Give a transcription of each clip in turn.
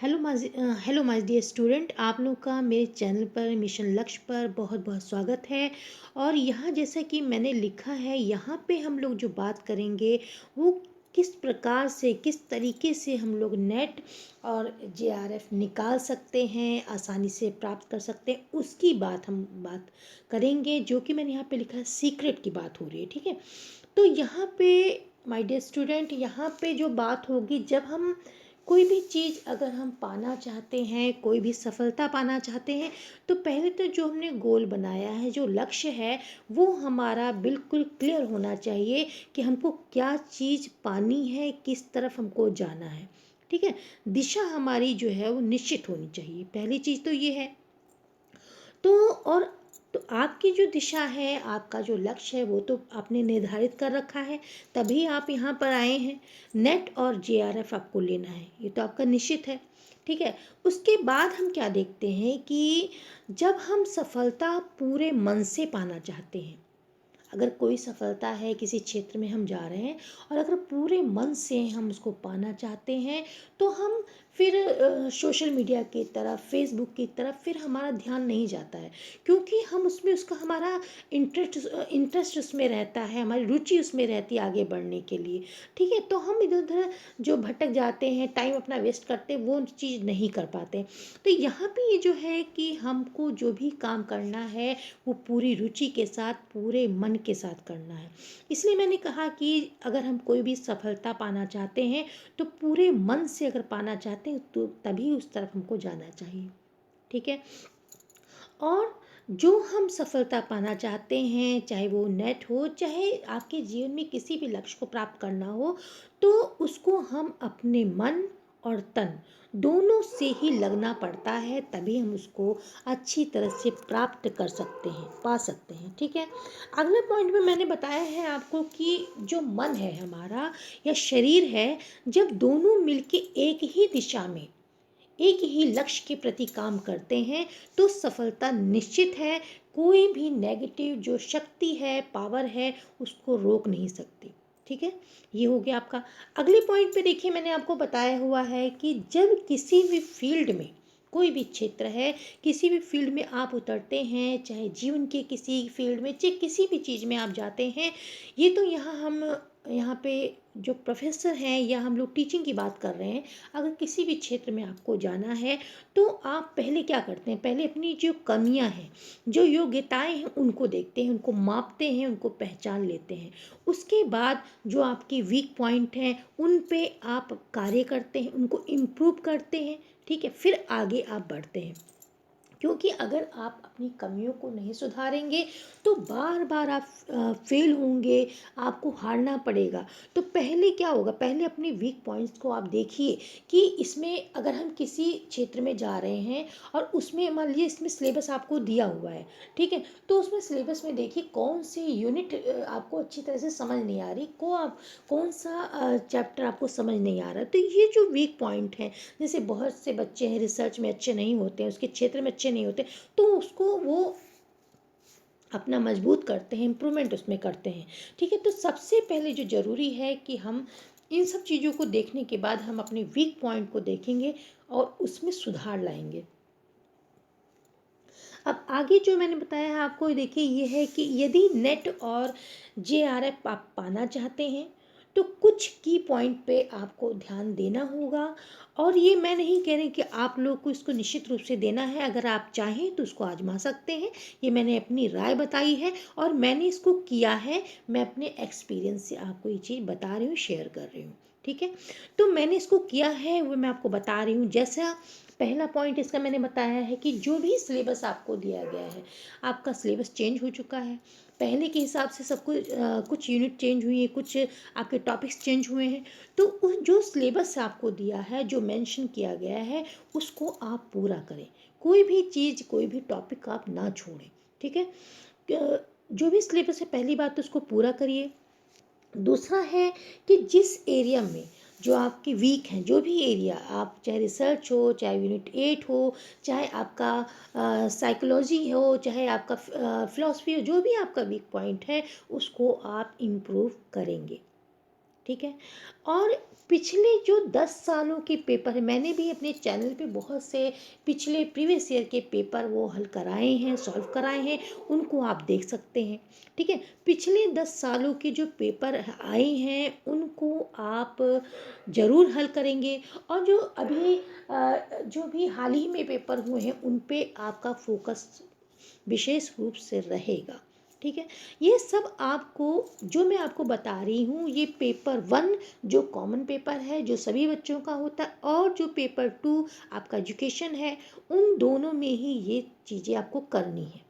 Hello my dear student, आप लोग का मेरे चैनल पर मिशन लक्ष्य पर बहुत बहुत स्वागत है। और यहाँ जैसा कि मैंने लिखा है, यहाँ पे हम लोग जो बात करेंगे वो किस प्रकार से, किस तरीके से हम लोग नेट और जेआरएफ निकाल सकते हैं, आसानी से प्राप्त कर सकते हैं, उसकी हम बात करेंगे। जो कि मैंने यहाँ पे लिखा है, सीक्रेट की बात हो रही है। ठीक है, तो यहाँ पे माय डियर स्टूडेंट, यहाँ पे जो बात होगी, जब हम कोई भी चीज़ अगर हम पाना चाहते हैं, कोई भी सफलता पाना चाहते हैं, तो पहले तो जो हमने गोल बनाया है, जो लक्ष्य है, वो हमारा बिल्कुल क्लियर होना चाहिए कि हमको क्या चीज़ पानी है, किस तरफ हमको जाना है। ठीक है, दिशा हमारी जो है वो निश्चित होनी चाहिए। पहली चीज़ तो ये है। तो और तो आपकी जो दिशा है, आपका जो लक्ष्य है, वो तो आपने निर्धारित कर रखा है, तभी आप यहाँ पर आए हैं। नेट और जेआरएफ आपको लेना है, ये तो आपका निश्चित है। ठीक है, उसके बाद हम क्या देखते हैं कि जब हम सफलता पूरे मन से पाना चाहते हैं, अगर कोई सफलता है, किसी क्षेत्र में हम जा रहे हैं और अगर पूरे मन से हम उसको पाना चाहते हैं, तो हम फिर सोशल मीडिया की तरफ, फेसबुक की तरफ फिर हमारा ध्यान नहीं जाता है, क्योंकि हम उसमें उसका हमारा इंटरेस्ट उसमें रहता है, हमारी रुचि उसमें रहती है आगे बढ़ने के लिए। ठीक है, तो हम इधर उधर जो भटक जाते हैं, टाइम अपना वेस्ट करते हैं, वो चीज़ नहीं कर पाते। तो यहाँ पे ये जो है कि हमको जो भी काम करना है, वो पूरी रुचि के साथ, पूरे मन के साथ करना है। इसलिए मैंने कहा कि अगर हम कोई भी सफलता पाना चाहते हैं, तो पूरे मन से अगर पाना चाहते हैं, तो तभी उस तरफ हमको जाना चाहिए। ठीक है, और जो हम सफलता पाना चाहते हैं, चाहे वो नेट हो, चाहे आपके जीवन में किसी भी लक्ष्य को प्राप्त करना हो, तो उसको हम अपने मन और तन दोनों से ही लगना पड़ता है, तभी हम उसको अच्छी तरह से प्राप्त कर सकते हैं, पा सकते हैं। ठीक है, अगले पॉइंट में मैंने बताया है आपको कि जो मन है हमारा या शरीर है, जब दोनों मिलके एक ही दिशा में, एक ही लक्ष्य के प्रति काम करते हैं, तो सफलता निश्चित है। कोई भी नेगेटिव जो शक्ति है, पावर है, उसको रोक नहीं सकती। ठीक है, ये हो गया आपका। अगले पॉइंट पे देखिए, मैंने आपको बताया हुआ है कि जब किसी भी फील्ड में, कोई भी क्षेत्र है, किसी भी फील्ड में आप उतरते हैं, चाहे जीवन के किसी फील्ड में, चाहे किसी भी चीज़ में आप जाते हैं, ये तो यहाँ पे जो प्रोफेसर हैं या हम लोग टीचिंग की बात कर रहे हैं, अगर किसी भी क्षेत्र में आपको जाना है, तो आप पहले क्या करते हैं, पहले अपनी जो कमियां हैं, जो योग्यताएं हैं, उनको देखते हैं, उनको मापते हैं, उनको पहचान लेते हैं। उसके बाद जो आपके वीक पॉइंट हैं, उन पे आप कार्य करते हैं, उनको इम्प्रूव करते हैं। ठीक है, फिर आगे आप बढ़ते हैं, क्योंकि अगर आप अपनी कमियों को नहीं सुधारेंगे, तो बार बार आप फेल होंगे, आपको हारना पड़ेगा। तो पहले क्या होगा, पहले अपने वीक पॉइंट्स को आप देखिए कि इसमें अगर हम किसी क्षेत्र में जा रहे हैं और उसमें मान लीजिए इसमें सिलेबस आपको दिया हुआ है। ठीक है, तो उसमें सिलेबस में देखिए कौन सी यूनिट आपको अच्छी तरह से समझ नहीं आ रही, कौन सा चैप्टर आपको समझ नहीं आ रहा। तो ये जो वीक पॉइंट है, जैसे बहुत से बच्चे हैं रिसर्च में अच्छे नहीं होते हैं, उसके क्षेत्र में अच्छे नहीं होते, तो उसको वो अपना मजबूत करते हैं, इम्प्रूवमेंट उसमें करते हैं। ठीक है, तो सबसे पहले जो ज़रूरी है कि हम इन सब चीज़ों को देखने के बाद हम अपने वीक पॉइंट को देखेंगे और उसमें सुधार लाएंगे। अब आगे जो मैंने बताया है आपको, देखिए ये है कि यदि नेट और जेआरएफ आप पाना चाहते हैं, तो कुछ की पॉइंट पे आपको ध्यान देना होगा। और ये मैं नहीं कह रही कि आप लोग को इसको निश्चित रूप से देना है, अगर आप चाहें तो उसको आजमा सकते हैं। ये मैंने अपनी राय बताई है और मैंने इसको किया है, मैं अपने एक्सपीरियंस से आपको ये चीज़ बता रही हूँ, शेयर कर रही हूँ। ठीक है, तो मैंने इसको किया है, वो मैं आपको बता रही हूँ। जैसा पहला पॉइंट इसका मैंने बताया है कि जो भी सिलेबस आपको दिया गया है, आपका सिलेबस चेंज हो चुका है, पहले के हिसाब से सब कुछ कुछ यूनिट चेंज हुई है, कुछ आपके टॉपिक्स चेंज हुए हैं। तो उस जो सिलेबस आपको दिया है, जो मेंशन किया गया है, उसको आप पूरा करें। कोई भी चीज़, कोई भी टॉपिक आप ना छोड़ें। ठीक है, जो भी सिलेबस है, पहली बात तो उसको पूरा करिए। दूसरा है कि जिस एरिया में जो आपकी वीक हैं, जो भी एरिया आप, चाहे रिसर्च हो, चाहे यूनिट 8 हो, चाहे आपका साइकोलॉजी हो, चाहे आपका फिलॉसफी हो, जो भी आपका वीक पॉइंट है, उसको आप इम्प्रूव करेंगे। ठीक है। और पिछले जो 10 सालों के पेपर है, मैंने भी अपने चैनल पे बहुत से पिछले प्रीवियस ईयर के पेपर वो हल कराए हैं, सॉल्व कराए हैं, उनको आप देख सकते हैं। ठीक है, पिछले 10 सालों के जो पेपर आए हैं उनको आप ज़रूर हल करेंगे। और जो अभी जो भी हाल ही में पेपर हुए हैं उन पे आपका फोकस विशेष रूप से रहेगा। ठीक है, ये सब आपको जो मैं आपको बता रही हूँ, ये पेपर 1 जो कॉमन पेपर है जो सभी बच्चों का होता है, और जो पेपर 2 आपका एजुकेशन है, उन दोनों में ही ये चीज़ें आपको करनी है।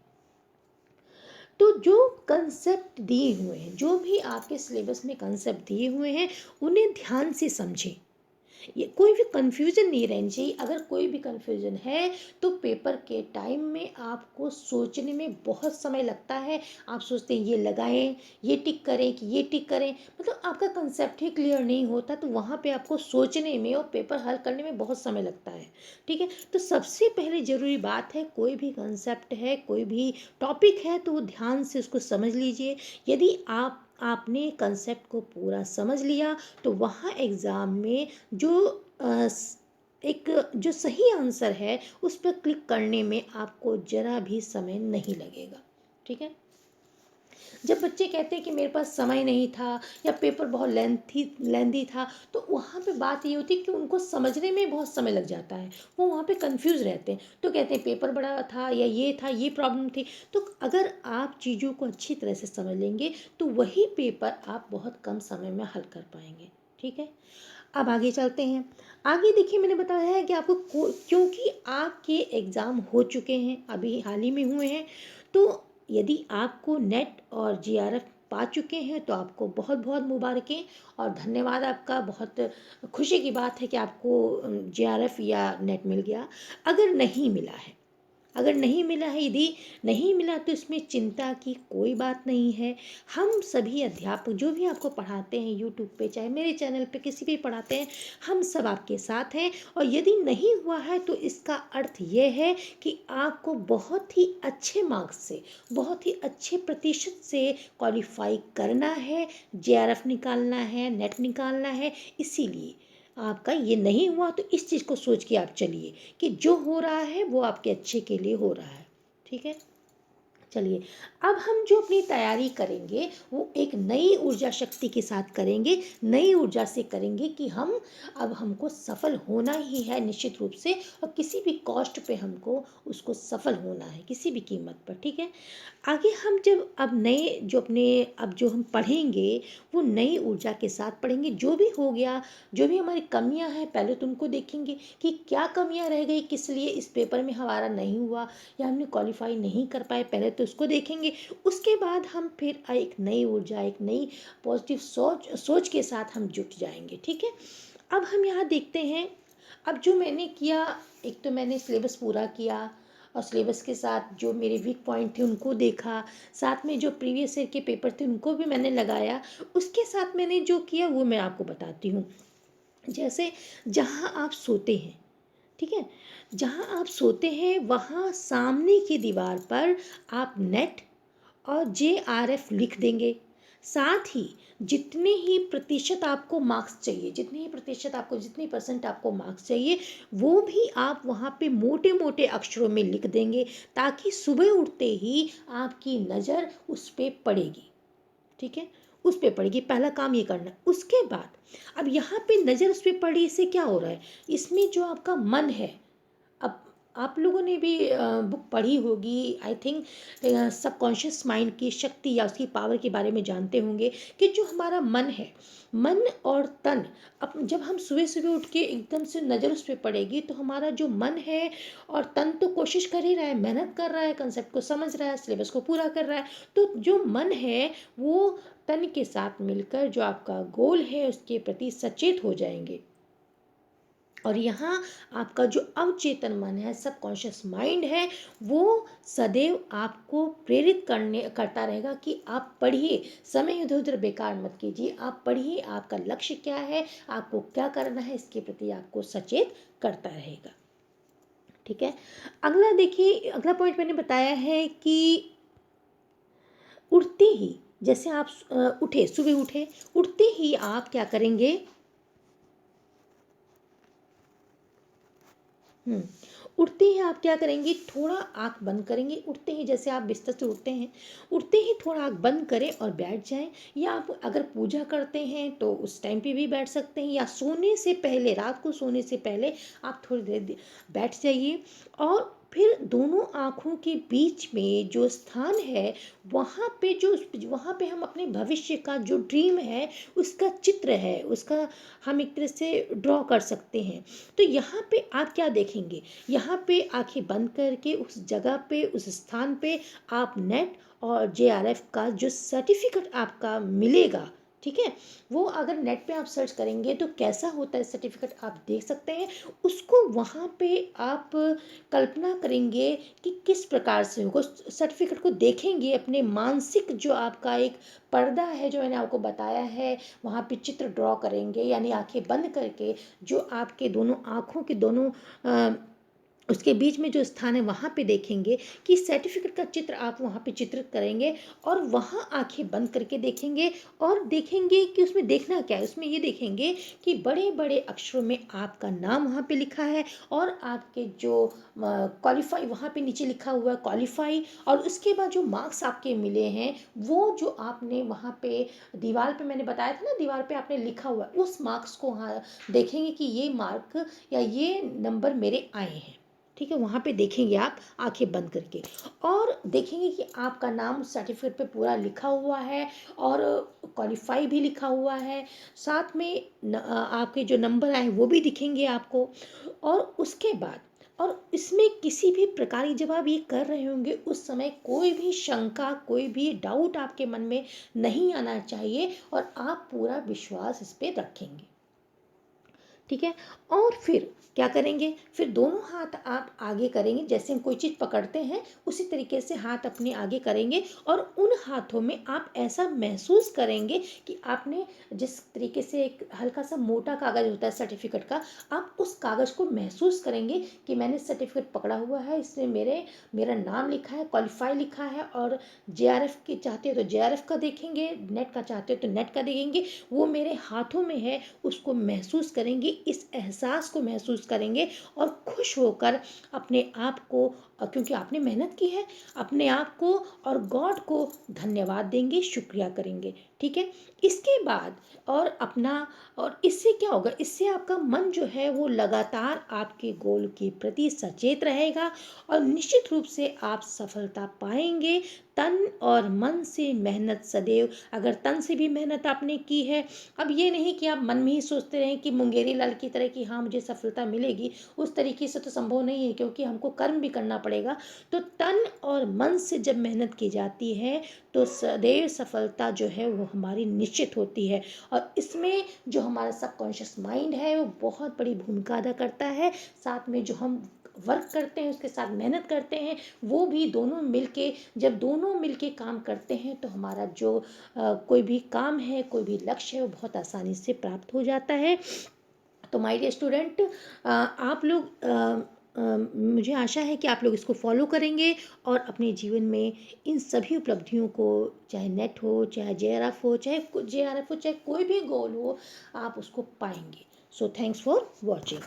तो जो कंसेप्ट दिए हुए हैं, जो भी आपके सिलेबस में कंसेप्ट दिए हुए हैं, उन्हें ध्यान से समझें। ये कोई भी कन्फ्यूज़न नहीं रहनी चाहिए। अगर कोई भी कन्फ्यूज़न है तो पेपर के टाइम में आपको सोचने में बहुत समय लगता है। आप सोचते हैं ये लगाएं, ये टिक करें कि ये टिक करें, मतलब आपका कंसेप्ट ही क्लियर नहीं होता, तो वहाँ पे आपको सोचने में और पेपर हल करने में बहुत समय लगता है। ठीक है, तो सबसे पहले ज़रूरी बात है, कोई भी कंसेप्ट है, कोई भी टॉपिक है, तो वो ध्यान से उसको समझ लीजिए। यदि आपने कंसेप्ट को पूरा समझ लिया तो वहाँ एग्ज़ाम में जो एक जो सही आंसर है उस पर क्लिक करने में आपको ज़रा भी समय नहीं लगेगा। ठीक है, जब बच्चे कहते हैं कि मेरे पास समय नहीं था या पेपर बहुत लेंथी था, तो वहाँ पे बात ये होती है कि उनको समझने में बहुत समय लग जाता है, वो वहाँ पे कंफ्यूज रहते हैं, तो कहते हैं पेपर बड़ा था या ये था, ये प्रॉब्लम थी। तो अगर आप चीज़ों को अच्छी तरह से समझ लेंगे तो वही पेपर आप बहुत कम समय में हल कर पाएंगे। ठीक है, अब आगे चलते हैं। आगे देखिए, मैंने बताया है कि आपको क्योंकि आपके एग्ज़ाम हो चुके हैं, अभी हाल ही में हुए हैं, तो यदि आपको नेट और जीआरएफ पा चुके हैं तो आपको बहुत बहुत मुबारकें और धन्यवाद आपका। बहुत खुशी की बात है कि आपको जीआरएफ या नेट मिल गया। अगर नहीं मिला है, अगर नहीं मिला है, यदि नहीं मिला तो इसमें चिंता की कोई बात नहीं है। हम सभी अध्यापक जो भी आपको पढ़ाते हैं यूट्यूब पे, चाहे मेरे चैनल पे किसी भी पढ़ाते हैं, हम सब आपके साथ हैं। और यदि नहीं हुआ है तो इसका अर्थ ये है कि आपको बहुत ही अच्छे मार्क्स से, बहुत ही अच्छे प्रतिशत से क्वालिफाई करना है, जेआरएफ निकालना है, नेट निकालना है। इसीलिए आपका ये नहीं हुआ तो इस चीज़ को सोच के आप चलिए कि जो हो रहा है वो आपके अच्छे के लिए हो रहा है। ठीक है, चलिए, अब हम जो अपनी तैयारी करेंगे वो एक नई ऊर्जा शक्ति के साथ करेंगे, नई ऊर्जा से करेंगे कि हम अब हमको सफल होना ही है निश्चित रूप से, और किसी भी कॉस्ट पे हमको उसको सफल होना है, किसी भी कीमत पर। ठीक है, आगे हम जब अब नए जो अपने अब जो हम पढ़ेंगे वो नई ऊर्जा के साथ पढ़ेंगे। जो भी हो गया, जो भी हमारी कमियां हैं, पहले तो उनको देखेंगे कि क्या कमियां रह गई, किस लिए इस पेपर में हमारा नहीं हुआ या हमने क्वालिफाई नहीं कर पाए, पहले तो उसको देखेंगे। उसके बाद हम फिर एक नई ऊर्जा, एक नई पॉजिटिव सोच के साथ हम जुट जाएंगे। ठीक है, अब हम यहाँ देखते हैं। अब जो मैंने किया, एक तो मैंने सिलेबस पूरा किया और सिलेबस के साथ जो मेरे वीक पॉइंट थे उनको देखा, साथ में जो प्रीवियस ईयर के पेपर थे उनको भी मैंने लगाया। उसके साथ मैंने जो किया वो मैं आपको बताती हूँ। जैसे जहाँ आप सोते हैं, ठीक है, जहाँ आप सोते हैं वहाँ सामने की दीवार पर आप नेट और जेआरएफ लिख देंगे। साथ ही जितने ही प्रतिशत आपको मार्क्स चाहिए, जितने ही प्रतिशत आपको, जितनी परसेंट आपको मार्क्स चाहिए, वो भी आप वहाँ पे मोटे मोटे अक्षरों में लिख देंगे, ताकि सुबह उठते ही आपकी नज़र उस पर पड़ेगी। ठीक है, उस पे पड़ेगी, पहला काम ये करना है। उसके बाद अब यहाँ पे नज़र उस पर पड़ी, इससे क्या हो रहा है, इसमें जो आपका मन है, अब आप लोगों ने भी बुक पढ़ी होगी, आई थिंक सबकॉन्शियस माइंड की शक्ति या उसकी पावर के बारे में जानते होंगे कि जो हमारा मन है, मन और तन, अब जब हम सुबह सुबह उठ के एकदम से नज़र उस पर पड़ेगी तो हमारा जो मन है और तन तो कोशिश कर ही रहा है, मेहनत कर रहा है, कंसेप्ट को समझ रहा है, सिलेबस को पूरा कर रहा है। तो जो मन है वो तन के साथ मिलकर जो आपका गोल है उसके प्रति सचेत हो जाएंगे। और यहाँ आपका जो अवचेतन मन है, सबकॉन्शियस माइंड है, वो सदैव आपको प्रेरित करता रहेगा कि आप पढ़िए, समय इधर उधर बेकार मत कीजिए, आप पढ़िए, आपका लक्ष्य क्या है, आपको क्या करना है, इसके प्रति आपको सचेत करता रहेगा। ठीक है, अगला देखिए, अगला पॉइंट मैंने बताया है कि उठते ही जैसे आप उठे, सुबह उठे, उठते ही आप क्या करेंगे? हुँ। उठते ही आप क्या करेंगे, थोड़ा आँख बंद करेंगे, उठते ही जैसे आप बिस्तर से उठते हैं, उठते ही थोड़ा आँख बंद करें और बैठ जाएँ, या आप अगर पूजा करते हैं तो उस टाइम पे भी बैठ सकते हैं, या सोने से पहले, रात को सोने से पहले आप थोड़ी देर बैठ जाइए, और फिर दोनों आँखों के बीच में जो स्थान है, वहाँ पे हम अपने भविष्य का जो ड्रीम है, उसका चित्र है, उसका हम एक तरह से ड्रॉ कर सकते हैं। तो यहाँ पे आप क्या देखेंगे, यहाँ पे आंखें बंद करके उस जगह पे, उस स्थान पे आप नेट और जेआरएफ का जो सर्टिफिकेट आपका मिलेगा, ठीक है, वो अगर नेट पे आप सर्च करेंगे तो कैसा होता है सर्टिफिकेट आप देख सकते हैं। उसको वहाँ पे आप कल्पना करेंगे कि किस प्रकार से होगा, सर्टिफिकेट को देखेंगे, अपने मानसिक जो आपका एक पर्दा है जो मैंने आपको बताया है, वहाँ पे चित्र ड्रॉ करेंगे, यानी आंखें बंद करके जो आपके दोनों आँखों के दोनों उसके बीच में जो स्थान है वहाँ पे देखेंगे कि सर्टिफिकेट का चित्र आप वहाँ पे चित्रित करेंगे, और वहाँ आंखें बंद करके देखेंगे, और देखेंगे कि उसमें देखना क्या है, उसमें ये देखेंगे कि बड़े बड़े अक्षरों में आपका नाम वहाँ पे लिखा है, और आपके जो क्वालिफाई वहाँ पे नीचे लिखा हुआ है क्वालिफाई, और उसके बाद जो मार्क्स आपके मिले हैं, वो जो आपने वहाँ पे दीवार पे, मैंने बताया था ना, दीवार पे आपने लिखा हुआ है, उस मार्क्स को वहाँ देखेंगे कि ये मार्क या ये नंबर मेरे आए हैं, ठीक है, वहाँ पे देखेंगे आप आंखें बंद करके, और देखेंगे कि आपका नाम सर्टिफिकेट पे पूरा लिखा हुआ है, और क्वालिफाई भी लिखा हुआ है, साथ में आपके जो नंबर आए वो भी दिखेंगे आपको। और उसके बाद, और इसमें किसी भी प्रकार की, जब आप ये कर रहे होंगे उस समय कोई भी शंका, कोई भी डाउट आपके मन में नहीं आना चाहिए, और आप पूरा विश्वास इस पे रखेंगे, ठीक है। और फिर क्या करेंगे, फिर दोनों हाथ आप आगे करेंगे, जैसे हम कोई चीज़ पकड़ते हैं उसी तरीके से हाथ अपने आगे करेंगे, और उन हाथों में आप ऐसा महसूस करेंगे कि आपने जिस तरीके से एक हल्का सा मोटा कागज़ होता है सर्टिफिकेट का, आप उस कागज़ को महसूस करेंगे कि मैंने सर्टिफिकेट पकड़ा हुआ है, इसमें मेरा नाम लिखा है, क्वालिफाई लिखा है, और जेआरएफ की चाहते हो तो जेआरएफ का देखेंगे, नेट का चाहते हो तो नेट का देखेंगे, वो मेरे हाथों में है, उसको महसूस करेंगे, इस एहसास को महसूस करेंगे, और खुश होकर अपने आप को, क्योंकि आपने मेहनत की है, अपने आप को और गॉड को धन्यवाद देंगे, शुक्रिया करेंगे, ठीक है। इसके बाद, और अपना, और इससे क्या होगा, इससे आपका मन जो है वो लगातार आपके गोल के प्रति सचेत रहेगा, और निश्चित रूप से आप सफलता पाएंगे। तन और मन से मेहनत सदैव, अगर तन से भी मेहनत आपने की है, अब ये नहीं कि आप मन में ही सोचते रहें कि मुंगेरी लाल की तरह कि हाँ मुझे सफलता मिलेगी, उस तरीके से तो संभव नहीं है, क्योंकि हमको कर्म भी करना पड़ेगा। तो तन और मन से जब मेहनत की जाती है तो सदैव सफलता जो है वो हमारी निश्चित होती है, और इसमें जो हमारा सबकॉन्शियस माइंड है वो बहुत बड़ी भूमिका अदा करता है, साथ में जो हम वर्क करते हैं उसके साथ मेहनत करते हैं, वो भी दोनों मिलके, जब दोनों मिलके काम करते हैं तो हमारा जो कोई भी काम है, कोई भी लक्ष्य है, वो बहुत आसानी से प्राप्त हो जाता है। तो माय डियर स्टूडेंट, आप लोग मुझे आशा है कि आप लोग इसको फॉलो करेंगे, और अपने जीवन में इन सभी उपलब्धियों को, चाहे नेट हो, चाहे जेआरएफ हो, चाहे जेआरएफ हो, चाहे कोई भी गोल हो, आप उसको पाएंगे। So thanks for watching.